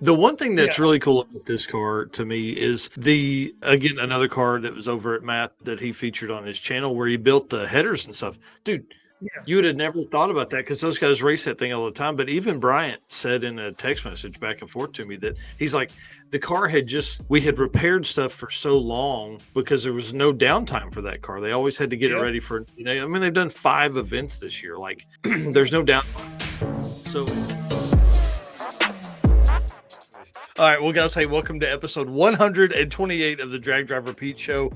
The one thing that's really cool about this car to me is again, another car that was over at Matt that he featured on his channel where he built the headers and stuff. Dude, Yeah. you would have never thought about that because those guys race that thing all the time. But even Bryant said in a text message back and forth to me that he's like, the car we had repaired stuff for so long because there was no downtime for that car. They always had to get it ready for, I mean, they've done 5 events this year. Like, there's no downtime. So. All right, well, guys, hey, welcome to episode 128 of the Drag Drive Repeat Show,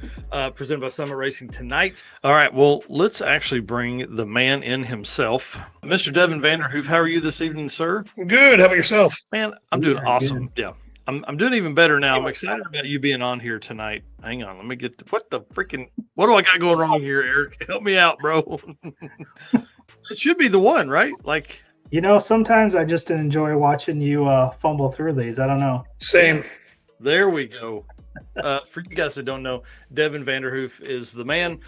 presented by Summit Racing tonight. All right, well, let's actually bring the man in himself, Mr. Devin Vanderhoof. How are you this evening, sir? Good. How about yourself? Man, I'm doing awesome. Good. Yeah, I'm doing even better now. I'm excited about you being on here tonight. Hang on, let me get what do I got going wrong here, Eric? Help me out, bro. It should be the one, right? Like. Sometimes I just enjoy watching you fumble through these. I don't know. Same. There we go. For you guys that don't know, Devin Vanderhoof is the man.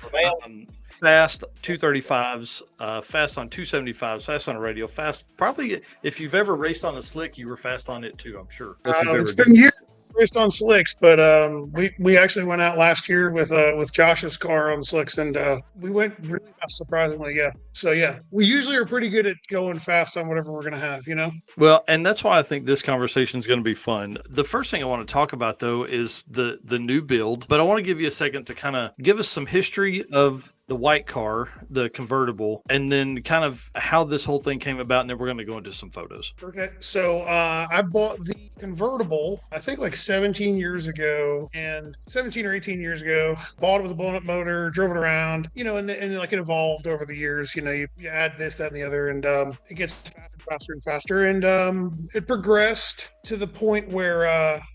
Fast 235s, fast on 275s, fast on a radio, fast. Probably if you've ever raced on a slick, you were fast on it too, I'm sure. It's been years raced on slicks, but we actually went out last year with Josh's car on slicks, and we went really fast, surprisingly. Yeah. So yeah, we usually are pretty good at going fast on whatever we're gonna have, Well, and that's why I think this conversation is going to be fun. The first thing I want to talk about though is the new build, but I want to give you a second to kind of give us some history of the white car, the convertible, and then kind of how this whole thing came about, and then we're going to go into some photos. Okay, so I bought the convertible, I think like 17 years ago, and 17 or 18 years ago, bought it with a blown up motor, drove it around, and like it evolved over the years, you add this, that, and the other, and it gets faster and faster, and it progressed to the point where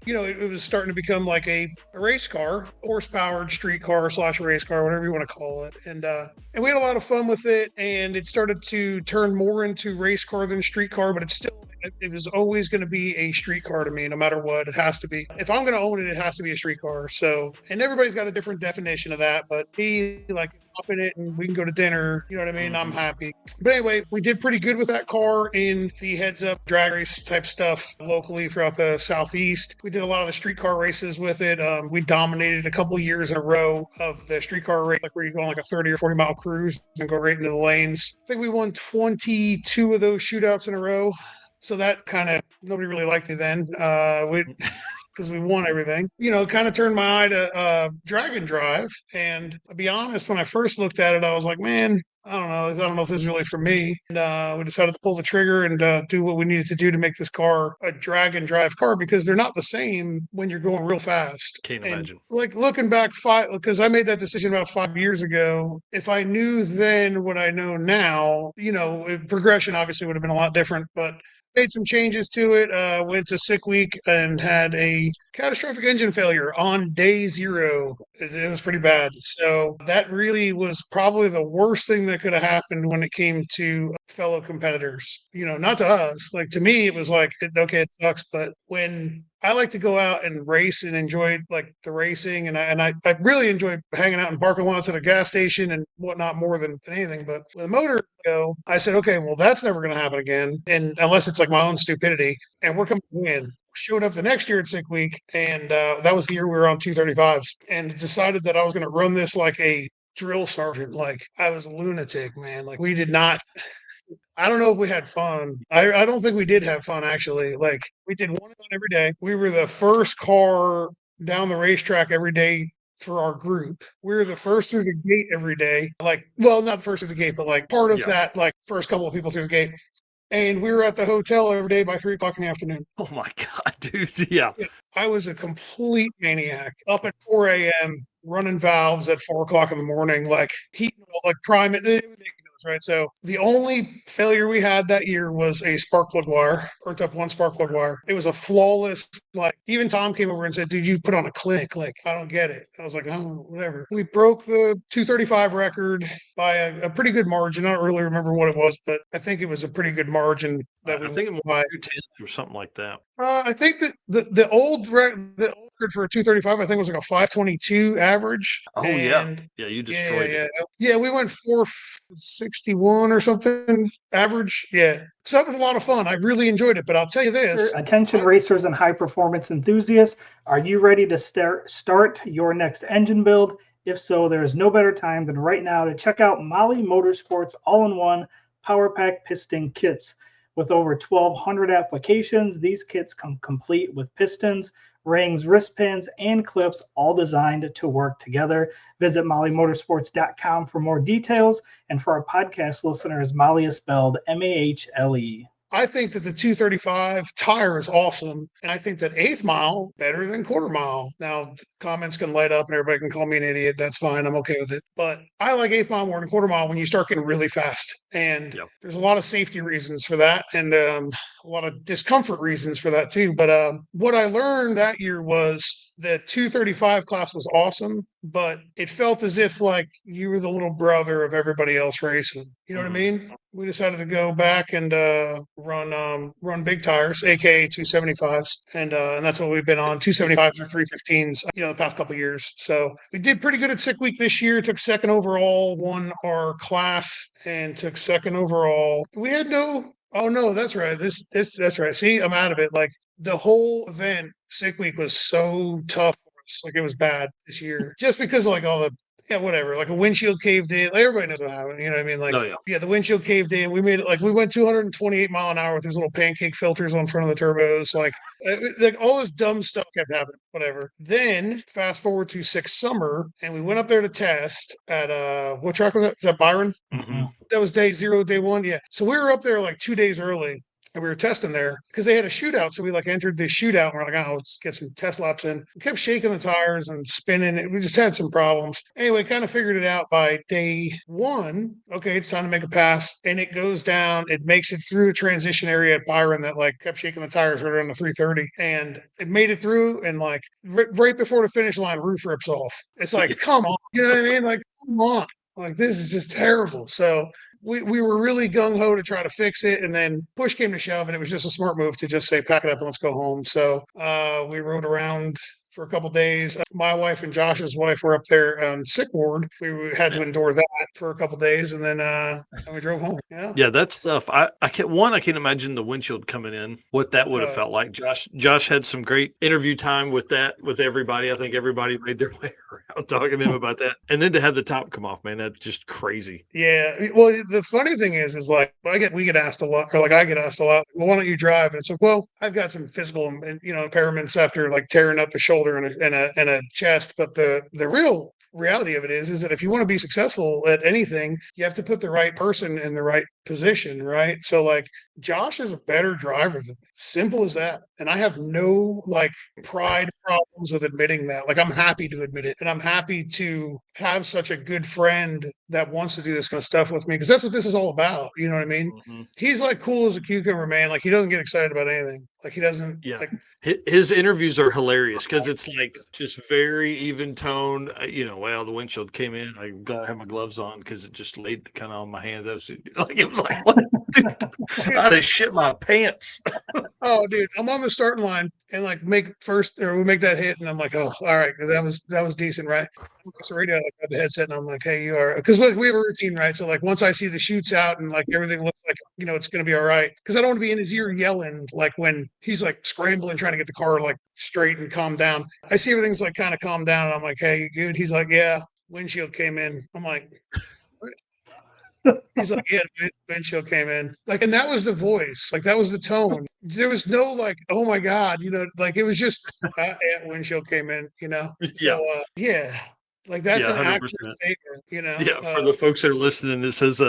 it was starting to become like a race car, horse-powered street car / race car, whatever you want to call it, and we had a lot of fun with it, and it started to turn more into race car than street car, but it was always going to be a street car to me, no matter what. It has to be. If I'm going to own it, it has to be a street car. So, and everybody's got a different definition of that, but me, like, hop in it and we can go to dinner. You know what I mean? I'm happy. But anyway, we did pretty good with that car in the heads-up drag race type stuff locally throughout the Southeast. We did a lot of the street car races with it. We dominated a couple years in a row of the street car race, like where you go on like a 30 or 40 mile cruise and go right into the lanes. I think we won 22 of those shootouts in a row. So that kind of, nobody really liked it then, because we won everything. Kind of turned my eye to drag and drive. And to be honest, when I first looked at it, I was like, man, I don't know if this is really for me. And we decided to pull the trigger and do what we needed to do to make this car a drag and drive car, because they're not the same when you're going real fast. Can't imagine. Like looking back because I made that decision about 5 years ago. If I knew then what I know now, progression obviously would have been a lot different, but made some changes to it, went to sick week and had a catastrophic engine failure on day 0. It was pretty bad. So that really was probably the worst thing that could have happened when it came to fellow competitors. Not to us. Like, to me, it was like, okay, it sucks. But when I like to go out and race and enjoy like the racing, and I really enjoy hanging out in parking lots at a gas station and whatnot more than anything. But with a motor, I said, okay, well, that's never going to happen again, and unless it's like my own stupidity. And we're coming in. Showed up the next year at sick week, and that was the year we were on 235s, and decided that I was going to run this like a drill sergeant. Like, I was a lunatic, man. Like, we did not. I don't know if we had fun. I don't think we did have fun, actually. Like, we did one event every day. We were the first car down the racetrack every day for our group. We were the first through the gate every day. Like, well, not first through the gate, but like part of that, like first couple of people through the gate. And we were at the hotel every day by 3 o'clock in the afternoon. Oh my God, dude. Yeah. I was a complete maniac. Up at 4 a.m., running valves at 4 o'clock in the morning, like heating, like priming, right? So the only failure we had that year was a spark plug wire, burnt up one spark plug wire. It was a flawless, like, even Tom came over and said, dude, you put on a clinic. Like, I don't get it. I was like, oh, whatever. We broke the 235 record by a pretty good margin. I don't really remember what it was, but I think it was a pretty good margin. I think it was 210 or something like that. I think that the old record for a 235, I think, was like a 522 average. Oh, yeah. Yeah, you destroyed it. Yeah, we went 4.6 61 or something average. Yeah. So that was a lot of fun. I really enjoyed it. But I'll tell you this. Attention racers and high performance enthusiasts, are you ready to start your next engine build? If so, there is no better time than right now to check out Molly Motorsports all-in-one Power Pack piston kits. With over 1,200 applications, these kits come complete with pistons, rings, wrist pins, and clips, all designed to work together. Visit mollymotorsports.com for more details. And for our podcast listeners, Molly is spelled Mahle. I think that the 235 tire is awesome. And I think that eighth mile better than quarter mile. Now, comments can light up and everybody can call me an idiot. That's fine. I'm okay with it. But I like eighth mile more than quarter mile when you start getting really fast. And there's a lot of safety reasons for that. And a lot of discomfort reasons for that too. But what I learned that year was the 235 class was awesome, but it felt as if like you were the little brother of everybody else racing. You know what I mean? We decided to go back and run big tires, aka 275s, and that's what we've been on, 275s or 315s, the past couple of years. So we did pretty good at Sick Week this year. Took second overall, won our class, and took second overall. We had no. Oh no, that's right. That's right. See, I'm out of it. Like the whole event, Sick Week was so tough for us. Like it was bad this year, just because of like all the whatever. Like a windshield caved in. Like, everybody knows what happened. You know what I mean? Like, the windshield caved in. We made it like we went 228 mile an hour with these little pancake filters on front of the turbos. Like all this dumb stuff kept happening. Whatever. Then fast forward to summer, and we went up there to test at what track was that? Is that Byron? Mm-hmm. That was day 0, day 1. Yeah. So we were up there like 2 days early. And we were testing there because they had a shootout. So we like entered the shootout. And we're like, oh, let's get some test laps in. We kept shaking the tires and spinning. We just had some problems. Anyway, kind of figured it out by day 1. Okay, it's time to make a pass. And it goes down. It makes it through the transition area at Byron that like kept shaking the tires right around the 330. And it made it through. And like right before the finish line, roof rips off. It's like, come on. You know what I mean? Like, come on. Like, this is just terrible. So we were really gung-ho to try to fix it, and then push came to shove, and it was just a smart move to just say, pack it up and let's go home. So we rode around for a couple days. My wife and Josh's wife were up there on sick ward. We had to endure that for a couple days, and then we drove home. Yeah, that stuff. I can't imagine the windshield coming in, what that would have felt like. Josh had some great interview time with everybody. I think everybody made their way around talking to him about that. And then to have the top come off, man, that's just crazy. Yeah. Well, the funny thing is like we get asked a lot, or like I get asked a lot, well, why don't you drive? And it's like, well, I've got some physical impairments after like tearing up a shoulder and a chest. But the real reality of it is that if you want to be successful at anything, you have to put the right person in the right position, right? So like Josh is a better driver than me. Simple as that. And I have no like pride problems with admitting that. Like I'm happy to admit it. And I'm happy to have such a good friend that wants to do this kind of stuff with me, because that's what this is all about. You know what I mean? Mm-hmm. He's like cool as a cucumber, man. Like he doesn't get excited about anything. Like he doesn't. Yeah. Like, his interviews are hilarious because it's like just very even tone. Well, the windshield came in. I'm glad I had my gloves on because it just laid kind of on my hands. It was like, what? Dude, I just shit my pants. Oh, dude, I'm on the starting line and like we make that hit, and I'm like, oh, all right, that was decent, right? So radio, I got the headset, and I'm like, hey, you are, because we have a routine, right? So like once I see the shoots out and like everything looks like it's gonna be all right, because I don't want to be in his ear yelling like when he's like scrambling trying to get the car like straight and calm down. I see everything's like kind of calmed down, and I'm like, hey, you good? He's like, yeah, windshield came in. I'm like, what? He's like, yeah, windshield came in. Like, and that was the voice. Like, that was the tone. There was no, like, oh, my God. Like, it was just, windshield came in, So, yeah. Like, that's an 100%. Accurate statement, Yeah, for the folks that are listening, this is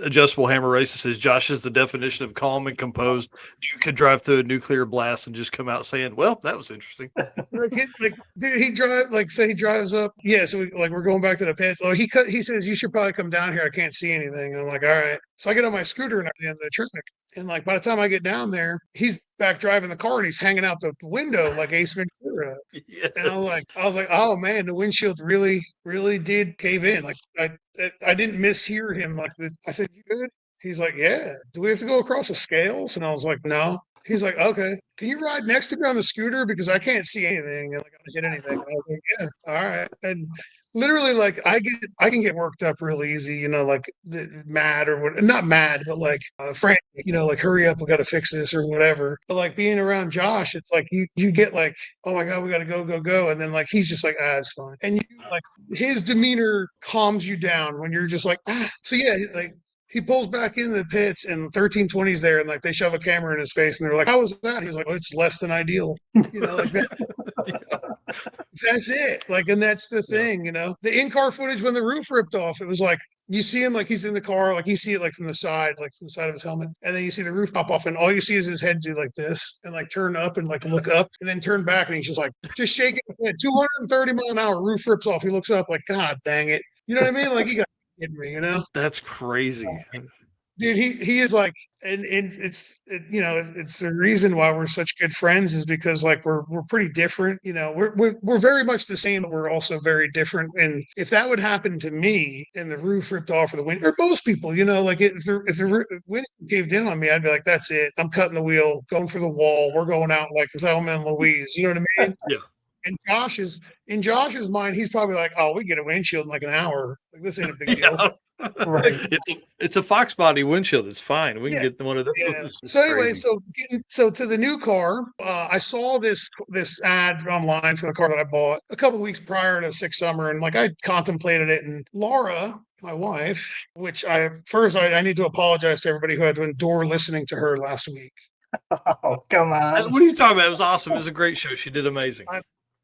Adjustable Hammer Racer says Josh is the definition of calm and composed. You could drive through a nuclear blast and just come out saying, well, that was interesting. He drives up. Yeah, so we're going back to the pits. Oh, he says, you should probably come down here. I can't see anything. And I'm like, all right. So I get on my scooter and at the end of the track. And like by the time I get down there, he's back driving the car and he's hanging out the window like Ace Ventura. Yes. And I was like, oh man, the windshield really, really did cave in. Like I didn't mishear him. Like I said, you good? He's like, yeah. Do we have to go across the scales? And I was like, no. He's like, okay. Can you ride next to me on the scooter because I can't see anything and like I don't hit anything? And I was like, yeah, all right. And literally, like I can get worked up real easy, you know, like mad or what, not mad, but like frantic, you know, like hurry up, we got to fix this or whatever. But like being around Josh, it's like you get like, oh my god, we got to go, and then like he's just like, it's fine, and you like his demeanor calms you down when you're just like, ah. So yeah, like he pulls back into the pits and 1320's there, and like they shove a camera in his face, and they're like, how was that? He's like, well, it's less than ideal, you know, like that. That's it. Like, and that's the thing, you know. The in-car footage when the roof ripped off, it was like you see him like he's in the car, like you see it like from the side, like from the side of his helmet, and then you see the roof pop off, and all you see is his head do like this and like turn up and like look up, and then turn back, and he's just shaking his head. 230-mile-an-hour roof rips off. He looks up like, God dang it. You know what I mean? Like, you got kidding me, you know? That's crazy. Dude, he is like, and you know, it's the reason why we're such good friends is because like we're pretty different, you know. We're very much the same, but we're also very different. And if that would happen to me and the roof ripped off or the wind, or most people, you know, like if the wind caved in on me, I'd be like, that's it. I'm cutting the wheel, going for the wall. We're going out like Thelma and Louise. You know what I mean? Yeah. And in Josh's mind, he's probably like, oh, we get a windshield in like an hour. Like, this ain't a big deal. Yeah. Right. It's a Fox body windshield. It's fine. We can Yeah. get one of those. Yeah. It's So anyway, crazy. so to the new car, I saw this ad online for the car that I bought a couple weeks prior to Six Summer, and like I contemplated it. And Laura, my wife, which I need to apologize to everybody who had to endure listening to her last week. Oh, come on. What are you talking about? It was awesome. It was a great show. She did amazing.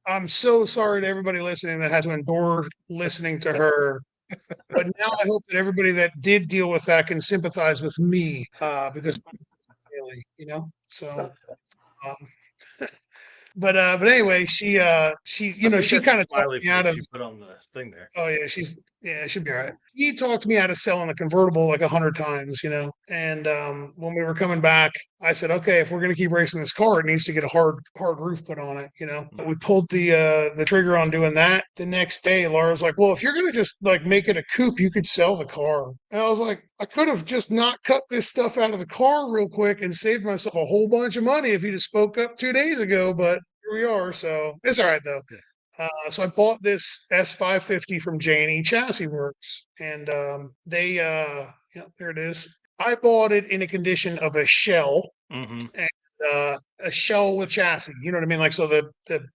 I'm so sorry to everybody listening that had to endure listening to her. But now I hope that everybody that did deal with that can sympathize with me, because really, you know. So, but anyway, she you know, she kind of talked smiley me out face of. you put on the thing there. Oh yeah, she'll be all right. He talked me out of selling the convertible like 100 times, you know. And when we were coming back, I said, okay, if we're gonna keep racing this car, it needs to get a hard roof put on it, you know. But we pulled the trigger on doing that. The next day, Laura's like, well, if you're gonna just like make it a coupe, you could sell the car. And I was like, I could have just not cut this stuff out of the car real quick and saved myself a whole bunch of money if you just spoke up 2 days ago. But here we are, so it's all right though. Yeah. So I bought this S550 from J&E Chassis Works, and they, yeah, there it is. I bought it in a condition of a shell, Mm-hmm. and a shell with chassis. You know what I mean? Like, so the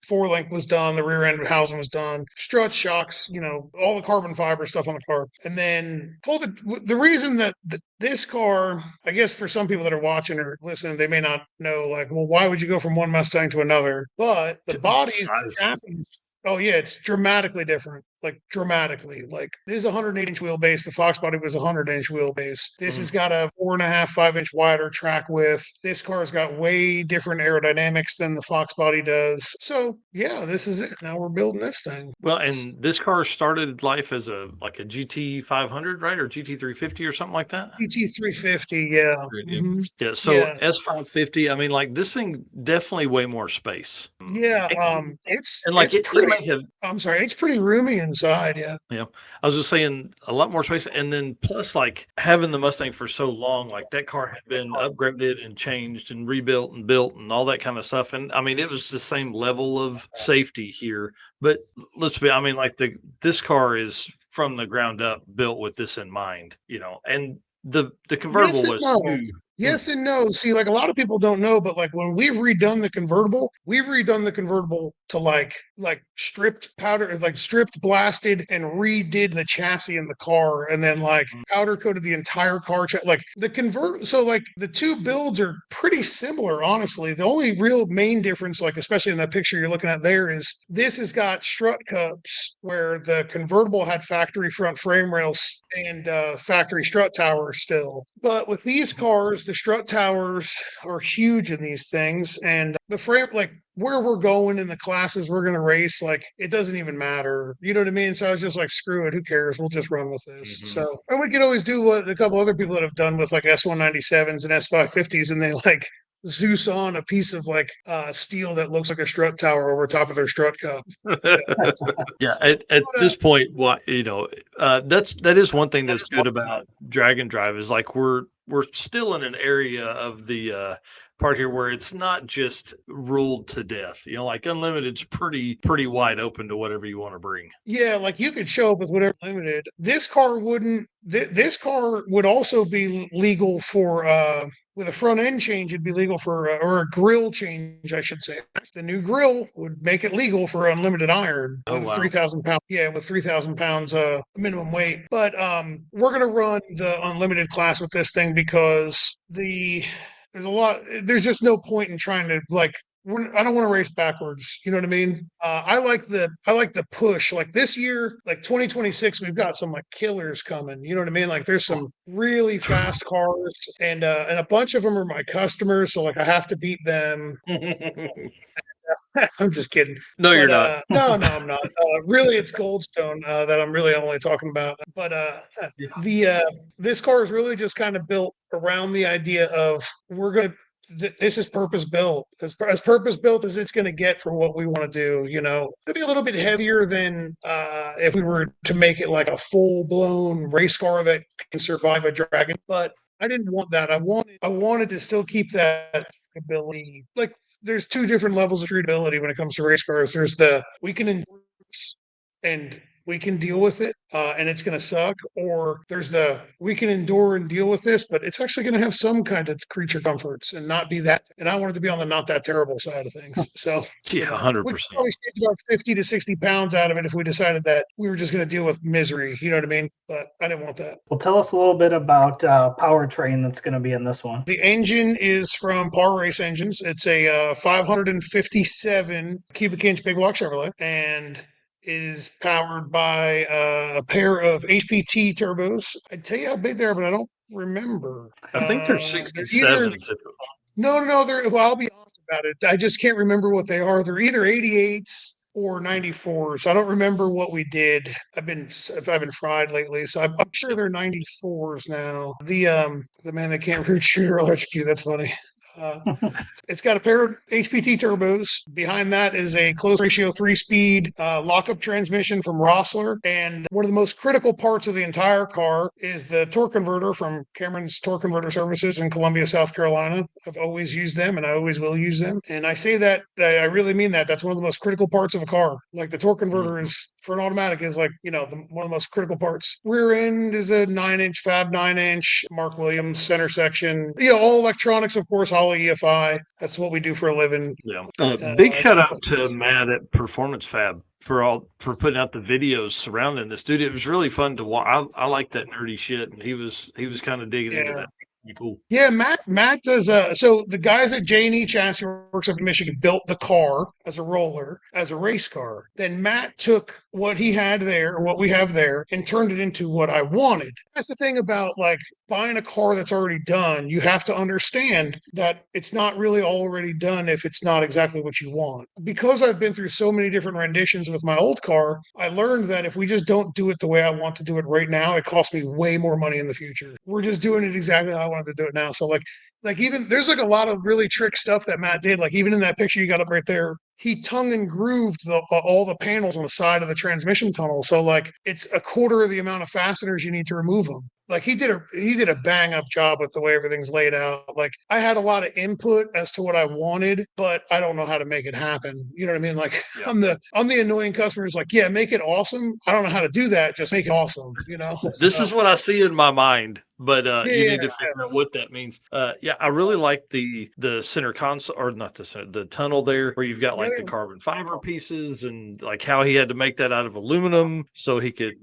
forelink was done, the rear end housing was done, strut shocks, you know, all the carbon fiber stuff on the car, and then pulled it. The reason that this car, I guess, for some people that are watching or listening, they may not know, like, well, why would you go from one Mustang to another? But the bodies, the chassis. Oh yeah, it's dramatically different. Like dramatically. Like this is a 108-inch wheelbase. The Fox body was a 100-inch wheelbase. This has got a 4.5, 5-inch wider track width. This car's got way different aerodynamics than the Fox body does. So yeah, this is it. Now we're building this thing. Well, and this car started life as a GT 500, right, or GT 350 or something like that. GT 350, yeah. Mm-hmm. Yeah. So yeah. S550. I mean, like this thing definitely way more space. Yeah. It's and like it's pretty. it may have. I'm sorry, it's pretty roomy inside. Yeah. Yeah. I was just saying a lot more space, and then plus like having the Mustang for so long, like that car had been upgraded and changed and rebuilt and built and all that kind of stuff. And I mean, it was the same level of safety here. But I mean, like this car is from the ground up built with this in mind, you know, and the convertible Yes, was no. huge. Yes and no. See, like a lot of people don't know, but like when we've redone the convertible to like stripped powder, like stripped, blasted, and redid the chassis in the car, and then like powder coated the entire car. Like the convert, so like the two builds are pretty similar, honestly. The only real main difference, like especially in that picture you're looking at there, is this has got strut cups where the convertible had factory front frame rails and factory strut towers still. But with these cars, the strut towers are huge in these things, and the frame, like where we're going in the classes we're going to race, like it doesn't even matter. You know what I mean? So I was just like, screw it. Who cares? We'll just run with this. Mm-hmm. So, and we could always do what a couple other people that have done with like S197s and S550s, and they like Zeus on a piece of like steel that looks like a strut tower over top of their strut cup. Yeah, at this point, what you know, that is one thing that's good about drag and drive is like we're still in an area of the part here where it's not just ruled to death. You know, like Unlimited's pretty wide open to whatever you want to bring. Yeah, like you could show up with whatever limited. This car wouldn't. This car would also be legal for with a front end change. It'd be legal for or a grill change, I should say. The new grill would make it legal for unlimited iron Oh, with wow. 3,000 pounds. Yeah, with 3,000 pounds minimum weight. But we're gonna run the unlimited class with this thing because there's a lot. There's just no point in trying to I don't want to race backwards. You know what I mean? I like the push. Like this year, like 2026, we've got some like killers coming. You know what I mean? Like there's some really fast cars, and a bunch of them are my customers. So like I have to beat them. I'm just kidding. No, you're not. No, I'm not. Really, it's Goldstone that I'm really only talking about. But this car is really just kind of built around the idea of this is purpose built, as purpose built as it's going to get for what we want to do. You know, it'll be a little bit heavier than if we were to make it like a full blown race car that can survive a dragon. But I didn't want that. I wanted to still keep that ability. Like there's two different levels of treatability when it comes to race cars. There's the we can endure and we can deal with it and it's going to suck, or there's the we can endure and deal with this, but it's actually going to have some kind of creature comforts and not be that. And I wanted to be on the not that terrible side of things. So yeah, 100%. We could probably save about 50 to 60 pounds out of it if we decided that we were just going to deal with misery. You know what I mean? But I didn't want that. Well, tell us a little bit about Powertrain that's going to be in this one. The engine is from Power Race Engines. It's a 557 cubic inch big block Chevrolet, and it is powered by a pair of HPT turbos. I'd tell you how big they are, but I don't remember. I think they're 67s. No. Well, I'll be honest about it. I just can't remember what they are. They're either 88s or 94s. I don't remember what we did. I've been fried lately, so I'm sure they're 94s now. The man that can't root shooter electrocute. That's funny. It's got a pair of HPT turbos. Behind that is a close ratio 3-speed lockup transmission from Rossler. And one of the most critical parts of the entire car is the torque converter from Cameron's Torque Converter Services in Columbia, South Carolina. I've always used them and I always will use them. And I say that, I really mean that. That's one of the most critical parts of a car. Like the torque converter is, for an automatic, is like, one of the most critical parts. Rear end is a 9-inch Fab 9-inch Mark Williams center section. All electronics, of course, all EFI. That's what we do for a living. Yeah. Big shout out to Matt at Performance Fab for putting out the videos surrounding this, dude. It was really fun to watch. I like that nerdy shit, and he was kind of digging into that. Cool. Yeah, Matt does. So the guys at J&E Chassis Works up in Michigan built the car as a roller, as a race car. Then Matt took what he had there, or what we have there, and turned it into what I wanted. That's the thing about like buying a car that's already done. You have to understand that it's not really already done if it's not exactly what you want. Because I've been through so many different renditions with my old car, I learned that if we just don't do it the way I want to do it right now, it costs me way more money in the future. We're just doing it exactly how I wanted to do it now. So like even there's like a lot of really trick stuff that Matt did. Like even in that picture you got up right there, he tongue and grooved all the panels on the side of the transmission tunnel. So like it's a quarter of the amount of fasteners you need to remove them. Like he did a bang up job with the way everything's laid out. Like I had a lot of input as to what I wanted, but I don't know how to make it happen. You know what I mean? Like I'm the annoying customer who's like, yeah, make it awesome. I don't know how to do that. Just make it awesome. This is what I see in my mind, but you need to figure out what that means. I really like the center console, or not the center, the tunnel there where you've got like the carbon fiber pieces, and like how he had to make that out of aluminum so he could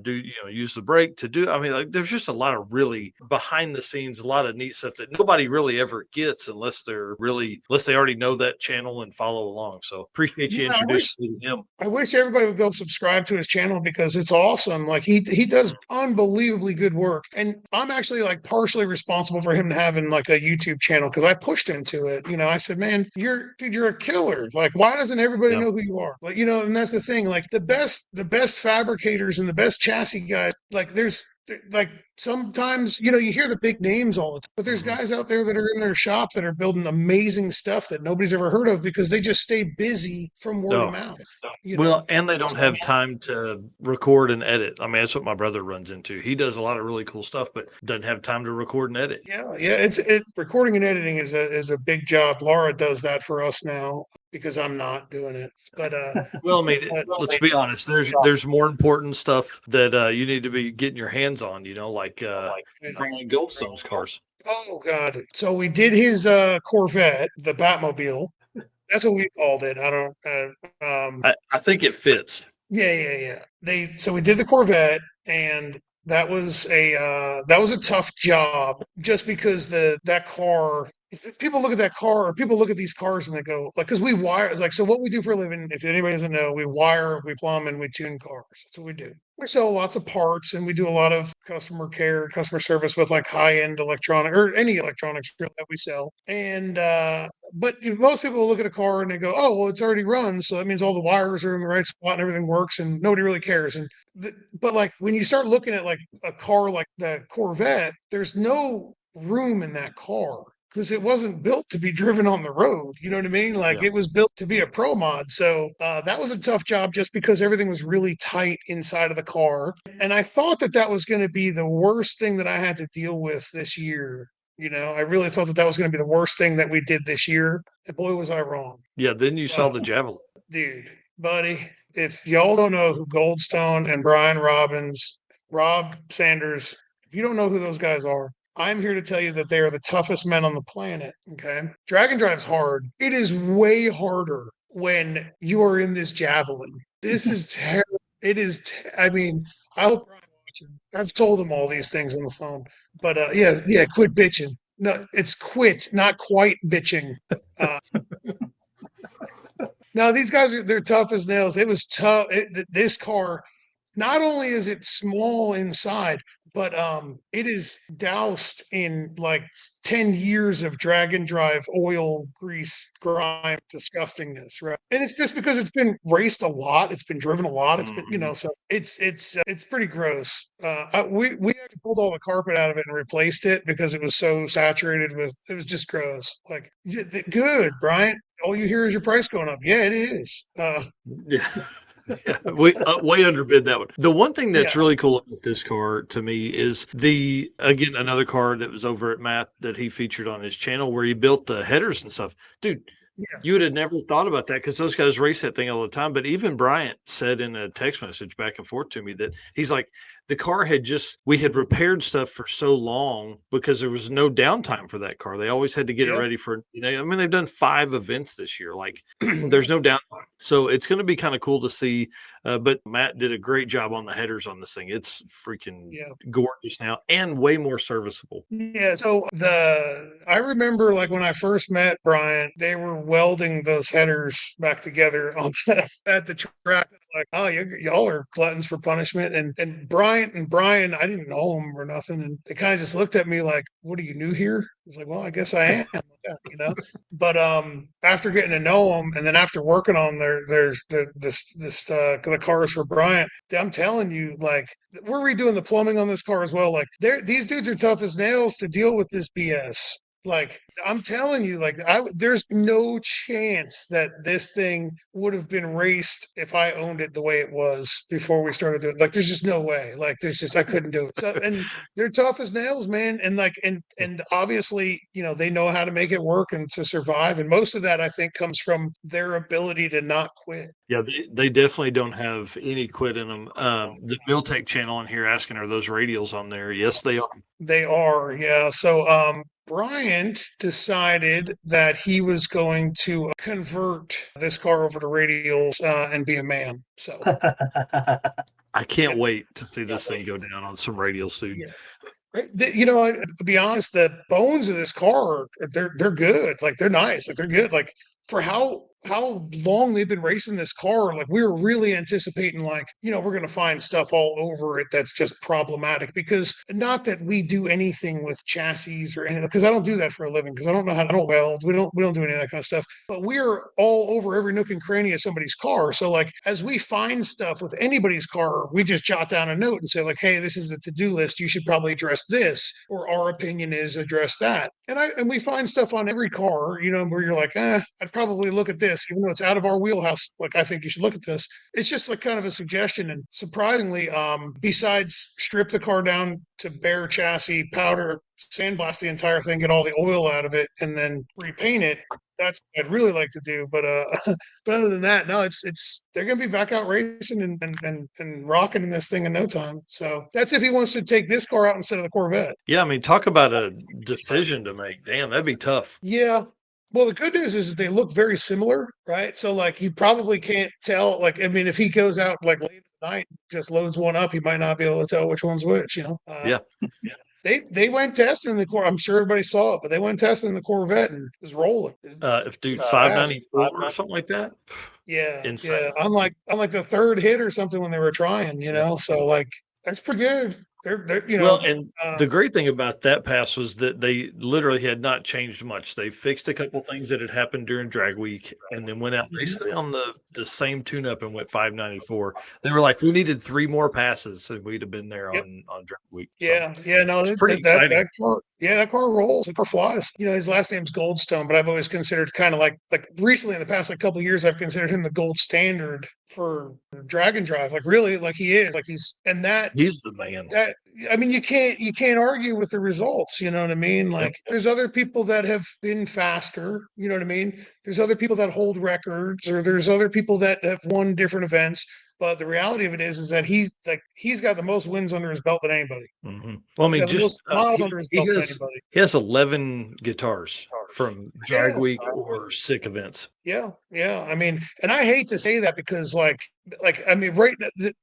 use the brake to do. I mean, like there's just a lot of really behind the scenes, a lot of neat stuff that nobody really ever gets unless they already know that channel and follow along. So appreciate you introducing him. I wish everybody would go subscribe to his channel because it's awesome. Like he does unbelievably good work. And I'm actually like partially responsible for him having like a YouTube channel because I pushed him to it. I said, man, you're a killer. Like, why doesn't everybody know who you are? Like, and that's the thing. Like the best fabricators and the best chassis guys, like sometimes, you hear the big names all the time, but there's guys out there that are in their shop that are building amazing stuff that nobody's ever heard of because they just stay busy from word of mouth. you know. Well, and they don't have time to record and edit. I mean, that's what my brother runs into. He does a lot of really cool stuff, but doesn't have time to record and edit. Yeah, it's recording and editing is a big job. Laura does that for us now because I'm not doing it. But Well, I mean, but, let's be honest. There's more important stuff that you need to be getting your hands on. Like Brian Goldstone's cars. oh God. So we did his Corvette, the Batmobile. That's what we called it. I don't I think it fits. yeah. So we did the Corvette, and that was a tough job just because that car. If people look at that car, or people look at these cars and they go like, because we wire like, so what we do for a living, if anybody doesn't know, we wire, we plumb, and we tune cars. That's what we do. We sell lots of parts, and we do a lot of customer care, customer service with like high end electronic or any electronics that we sell. And but most people look at a car and they go, oh well, it's already run, so that means all the wires are in the right spot and everything works, and nobody really cares. And but like when you start looking at like a car like the Corvette, there's no room in that car because it wasn't built to be driven on the road. You know what I mean? Like Yeah. it was built to be a pro mod. So that was a tough job just because everything was really tight inside of the car. And I thought that was going to be the worst thing that I had to deal with this year. I really thought that was going to be the worst thing that we did this year. And boy, was I wrong. Yeah. Then you saw the Javelin. Dude, buddy, if y'all don't know who Goldstone and Brian Robbins, Rob Sanders, if you don't know who those guys are, I'm here to tell you that they are the toughest men on the planet. Okay. Drag and drive's hard. It is way harder when you are in this Javelin. This is terrible. It is, I mean, I hope Brian watching. I've told him all these things on the phone. But yeah, quit bitching. No, it's quit, not quite bitching. No, these guys they're tough as nails. It was tough. This car, not only is it small inside, but it is doused in like 10 years of drag and drive oil, grease, grime, disgustingness, right? And it's just because it's been raced a lot, it's been driven a lot, it's been, so it's pretty gross. We actually pulled all the carpet out of it and replaced it because it was so saturated with it was just gross. Like good, Bryant. All you hear is your price going up. Yeah, it is. Yeah. Yeah, we way underbid that one. The one thing that's Yeah. really cool about this car to me is again, another car that was over at Matt that he featured on his channel where he built the headers and stuff. Dude, Yeah. you would have never thought about that because those guys race that thing all the time. But even Bryant said in a text message back and forth to me that he's like, the car we had repaired stuff for so long because there was no downtime for that car. They always had to get it ready for, I mean, they've done 5 events this year. Like there's no downtime. So it's going to be kind of cool to see. But Matt did a great job on the headers on this thing. It's freaking gorgeous now and way more serviceable. Yeah. So I remember like when I first met Brian, they were welding those headers back together at the track. Like, oh, y'all are gluttons for punishment. And Brian, I didn't know him or nothing. And they kind of just looked at me like, what are you new here? I was like, well, I guess I am. Yeah. But after getting to know them and then after working on the cars for Bryant, I'm telling you, like we're redoing the plumbing on this car as well. Like these dudes are tough as nails to deal with this BS. Like I'm telling you, like there's no chance that this thing would have been raced if I owned it the way it was before we started doing it. Like there's just no way. Like I couldn't do it. So, and they're tough as nails, man. And like and obviously, they know how to make it work and to survive. And most of that I think comes from their ability to not quit. Yeah, they definitely don't have any quit in them. The Miltech channel in here asking, are those radials on there? Yes, they are. They are, yeah. So Bryant decided that he was going to convert this car over to radials and be a man. So I can't wait to see this thing go down on some radials, dude. Yeah. To be honest, the bones of this car, they're good. Like they're nice. Like they're good. Like for how long they've been racing this car, like we were really anticipating, like, we're going to find stuff all over it that's just problematic because not that we do anything with chassis or anything, because I don't do that for a living, because I don't weld. We don't do any of that kind of stuff, but we're all over every nook and cranny of somebody's car. So like, as we find stuff with anybody's car, we just jot down a note and say like, hey, this is a to-do list. You should probably address this, or our opinion is address that. And we find stuff on every car, where you're like, I'd probably look at this. this, even though it's out of our wheelhouse. Like, I think you should look at this. It's just like kind of a suggestion. And surprisingly, besides strip the car down to bare chassis, powder, sandblast the entire thing, get all the oil out of it, and then repaint it. That's what I'd really like to do. But but other than that, no, it's they're gonna be back out racing and rocking in this thing in no time. So that's if he wants to take this car out instead of the Corvette. Yeah, I mean, talk about a decision to make. Damn, that'd be tough. Yeah. Well, the good news is that they look very similar, right? So like you probably can't tell. Like, I mean, if he goes out like late at night, just loads one up, he might not be able to tell which one's which, you know? Yeah. They went testing the Corvette. I'm sure everybody saw it, but they went testing the Corvette and it was rolling. If dude, 594 or something like that. Yeah. Insane. Yeah. Unlike the third hit or something when they were trying, you know? So like that's pretty good. They're you know, Well, and the great thing about that pass was that they literally had not changed much. They fixed a couple things that had happened during drag week and then went out basically on the same tune up and went 594. They were like, we needed 3 more passes and we'd have been there on drag week. So yeah, no, it's pretty exciting. That car, that car rolls. That car flies. You know, his last name's Goldstone, but I've always considered kind of like recently in the past like couple of years, I've considered him the gold standard for drag and drive. Like really, like he is. Like he's the man. That I mean, you can't argue with the results. You know what I mean? Like there's other people that have been faster. You know what I mean? There's other people that hold records, or there's other people that have won different events. But the reality of it is that he's got the most wins under his belt than anybody. Mm-hmm. Well, I mean, just he has 11 guitars from drag week or sick events. Yeah. I mean, and I hate to say that because like I mean, right.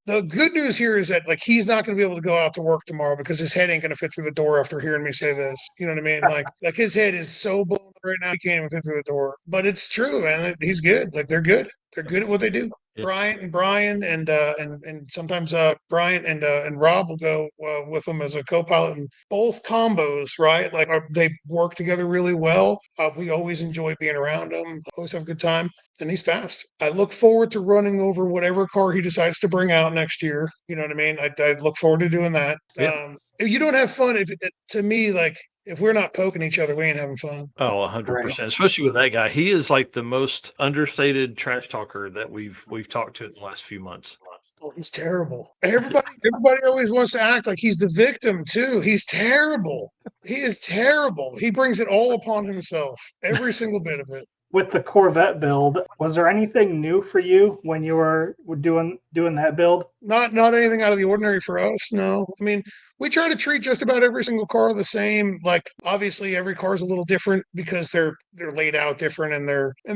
The good news here is that like he's not going to be able to go out to work tomorrow because his head ain't going to fit through the door after hearing me say this. You know what I mean? Like his head is so blown right now he can't even fit through the door. But it's true, man. He's good. Like they're good. They're good at what they do. Yeah. Bryant and Brian and sometimes Bryant and Rob will go with them as a co-pilot, and both combos, right? Like they work together really well. We always enjoy being around them. Always have a good time, and he's fast. I look forward to running over whatever car he decides to bring out next year. You know what I mean? I look forward to doing that. Yeah. You don't have fun to me, like if we're not poking each other, we ain't having fun. Oh, 100%. Especially with that guy. He is like the most understated trash talker that we've talked to in the last few months. Oh, he's terrible. Everybody always wants to act like he's the victim too. He's terrible. He is terrible. He brings it all upon himself. Every single bit of it. With the Corvette build, was there anything new for you when you were doing that build? Not anything out of the ordinary for us. No. I mean, we try to treat just about every single car the same. Like obviously every car is a little different because they're laid out different and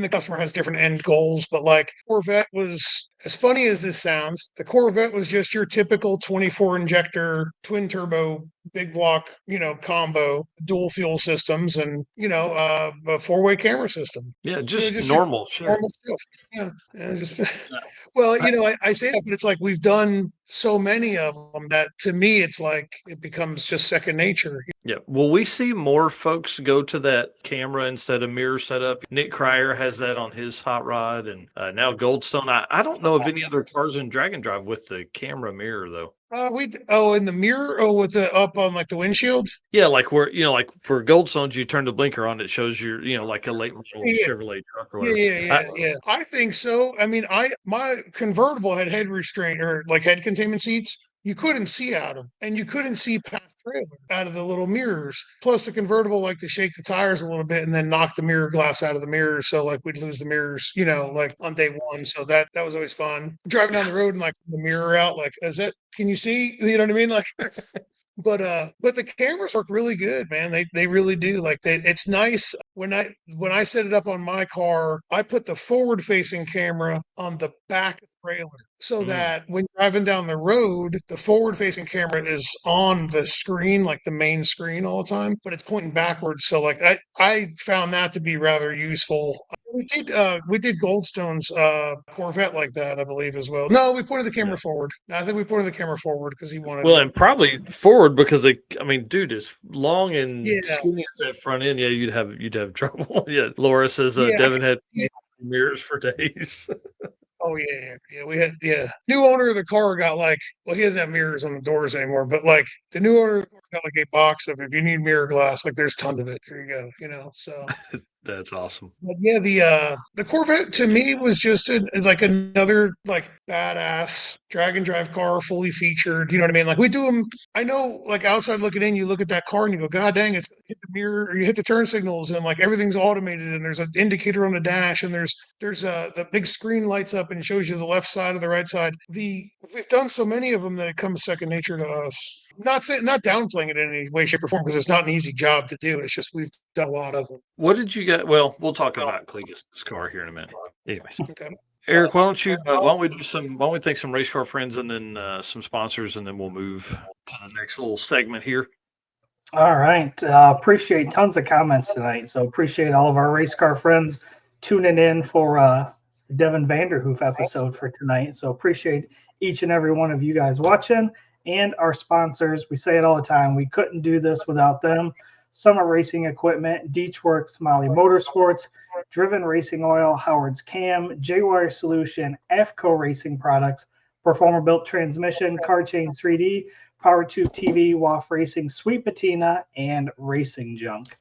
the customer has different end goals. But like Corvette was, as funny as this sounds, the Corvette was just your typical 24 injector twin turbo big block, combo, dual fuel systems, and a 4-way camera system. Yeah, just normal stuff. Yeah, well, I say that, but it's like we've done so many of them that to me it's like it becomes just second nature. Yeah. Well, we see more folks go to that camera instead of mirror setup. Nick Cryer has that on his hot rod, and now Goldstone. I don't know of any other cars in Drag and Drive with the camera mirror though. In the mirror, with the up on like the windshield. Yeah, like where like for Goldstones, you turn the blinker on, it shows your like a late model Chevrolet truck or whatever. Yeah. I think so. I mean, my convertible had head restraint or like head containment seats. You couldn't see out of, and you couldn't see past trailer out of the little mirrors. Plus, the convertible liked to shake the tires a little bit and then knock the mirror glass out of the mirrors. So, like, we'd lose the mirrors, like on day one. So that was always fun. Driving down the road and like the mirror out, like, can you see? You know what I mean? Like, but the cameras work really good, man. They really do. Like, it's nice when I set it up on my car. I put the forward facing camera on the back trailer so that when you're driving down the road, the forward-facing camera is on the screen, like the main screen all the time, but it's pointing backwards. So like I found that to be rather useful. We did Goldstone's Corvette like that, I believe, as well. No, we pointed the camera forward. I think we pointed the camera forward because he wanted. Well, and probably forward because dude, as long and skinny as that front end, you'd have trouble. Yeah, Laura says Devin had mirrors for days. Oh yeah. We had new owner of the car got he doesn't have mirrors on the doors anymore, but like the new owner of the car got like a box of, if you need mirror glass, like there's tons of it. Here you go, so. That's awesome. But yeah, the Corvette to me was just like another like badass drag and drive car, fully featured. You know what I mean? Like we do them. I know, like outside looking in, you look at that car and you go, "God dang, it's hit the mirror, or you hit the turn signals, and like everything's automated, and there's an indicator on the dash, and there's the big screen lights up and shows you the left side or the right side." We've done so many of them that it comes second nature to us. Not downplaying it in any way, shape, or form, because it's not an easy job to do. It's just we've done a lot of them. What did you get? Well, we'll talk about Cletus' car here in a minute. Anyways, Okay. Eric, why don't we thank some race car friends and then some sponsors, and then we'll move to the next little segment here. All right. Appreciate tons of comments tonight. So appreciate all of our race car friends tuning in for Devin Vanderhoof episode for tonight. So appreciate each and every one of you guys watching, and our sponsors. We say it all the time. We couldn't do this without them. Summer Racing Equipment, Deech Works, Molly Motorsports, Driven Racing Oil, Howard's Cam, J-Wire Solution, AFCO Racing Products, Performer Built Transmission, Car Change 3D, PowerTube TV, WAF Racing, Sweet Patina, and Racing Junk.